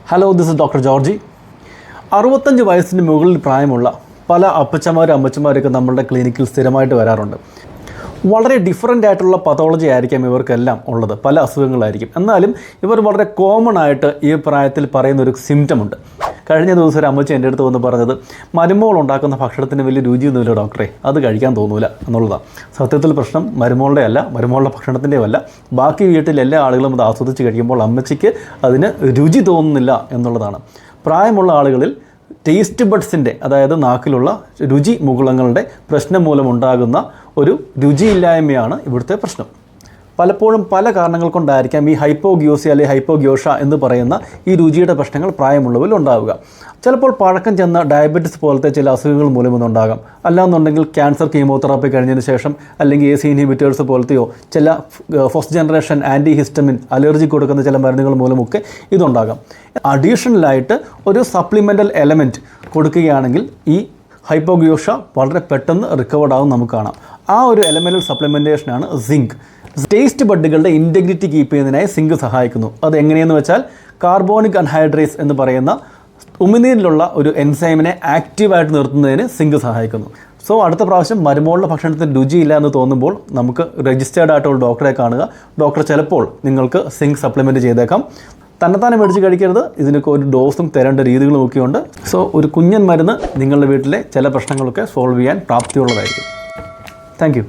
Hello, this is doctor Georgie. 65 വയസ്സിന് മുകളിൽ പ്രായമുള്ള പല അപ്പച്ചമാരും അമ്മച്ചമാരൊക്കെ നമ്മളുടെ ക്ലിനിക്കിൽ സ്ഥിരമായിട്ട് വരാറുണ്ട്. വളരെ ഡിഫറൻ്റ് ആയിട്ടുള്ള പതോളജി ആയിരിക്കാം ഇവർക്കെല്ലാം ഉള്ളത്, പല അസുഖങ്ങളായിരിക്കും. എന്നാലും ഇവർ വളരെ കോമൺ ആയിട്ട് ഈ പ്രായത്തിൽ പറയുന്നൊരു സിംറ്റമുണ്ട്. കഴിഞ്ഞ ദിവസം ഒരു അമ്മച്ചി എൻ്റെ അടുത്ത് വന്ന് പറഞ്ഞത്, മരുമോൾ ഉണ്ടാക്കുന്ന ഭക്ഷണത്തിന് വലിയ രുചിയൊന്നുമില്ല ഡോക്ടറെ, അത് കഴിക്കാൻ തോന്നൂല എന്നുള്ളതാണ്. സത്യത്തിൽ പ്രശ്നം മരുമോളുടെ അല്ല, മരുമോളുടെ ഭക്ഷണത്തിൻ്റെയും അല്ല. ബാക്കി വീട്ടിൽ എല്ലാ ആളുകളും അത് ആസ്വദിച്ച് കഴിക്കുമ്പോൾ അമ്മച്ചിക്ക് അതിന് രുചി തോന്നുന്നില്ല എന്നുള്ളതാണ്. പ്രായമുള്ള ആളുകളിൽ ടേസ്റ്റ് ബഡ്സിൻ്റെ, അതായത് നാക്കിലുള്ള രുചി മുകുളങ്ങളുടെ പ്രശ്നം മൂലമുണ്ടാകുന്ന ഒരു രുചിയില്ലായ്മയാണ് ഇവിടുത്തെ പ്രശ്നം. പലപ്പോഴും പല കാരണങ്ങൾ കൊണ്ടായിരിക്കാം ഈ ഹൈപ്പോഗ്യൂസിയ അല്ലെങ്കിൽ ഹൈപ്പോഗ്യോഷ എന്ന് പറയുന്ന ഈ രുചിയുടെ പ്രശ്നങ്ങൾ പ്രായമുള്ളവരിൽ ഉണ്ടാവുക. ചിലപ്പോൾ പഴക്കം ചെന്ന ഡയബറ്റിസ് പോലത്തെ ചില അസുഖങ്ങൾ മൂലമൊന്നുണ്ടാകാം. അല്ലാന്നുണ്ടെങ്കിൽ ക്യാൻസർ കീമോതെറാപ്പി കഴിഞ്ഞതിന് ശേഷം അല്ലെങ്കിൽ ACE ഇൻഹിബിറ്റേഴ്സ് പോലത്തെയോ ചില first generation anti histamine allergy കൊടുക്കുന്ന ചില മരുന്നുകൾ മൂലമൊക്കെ ഇതുണ്ടാകാം. അഡീഷണലായിട്ട് ഒരു സപ്ലിമെൻ്റൽ എലമെൻറ്റ് കൊടുക്കുകയാണെങ്കിൽ ഈ ഹൈപ്പോഗ്യോഷ വളരെ പെട്ടെന്ന് റിക്കവേർഡ് ആവും നമുക്ക് കാണാം. ആ ഒരു എലമെൻ്റൽ സപ്ലിമെൻറ്റേഷനാണ് സിങ്ക്. ടേസ്റ്റ് ബഡുകളുടെ ഇൻറ്റഗ്രിറ്റി കീപ്പ് ചെയ്യുന്നതിനായി സിങ്ക് സഹായിക്കുന്നു. അത് എങ്ങനെയെന്ന് വെച്ചാൽ കാർബോണിക് അൻഹൈഡ്രേസ് എന്ന് പറയുന്ന ഉമിനീരിലുള്ള ഒരു എൻസൈമിനെ ആക്റ്റീവായിട്ട് നിർത്തുന്നതിന് സിങ്ക് സഹായിക്കുന്നു. സോ അടുത്ത പ്രാവശ്യം മരുമോളുടെ ഭക്ഷണത്തിന് രുചിയില്ല എന്ന് തോന്നുമ്പോൾ നമുക്ക് രജിസ്റ്റേർഡ് ആയിട്ടുള്ള ഡോക്ടറെ കാണുക. ഡോക്ടർ ചിലപ്പോൾ നിങ്ങൾക്ക് സിങ്ക് സപ്ലിമെൻറ്റ് ചെയ്തേക്കാം. തന്നെത്താനെ മേടിച്ച് കഴിക്കരുത്. ഇതിനൊക്കെ ഒരു ഡോസും തരേണ്ട രീതികളും ഒക്കെയുണ്ട്. സോ ഒരു കുഞ്ഞൻ മരുന്ന് നിങ്ങളുടെ വീട്ടിലെ ചില പ്രശ്നങ്ങളൊക്കെ സോൾവ് ചെയ്യാൻ പ്രാപ്തിയുള്ളതായിരിക്കും. Thank you.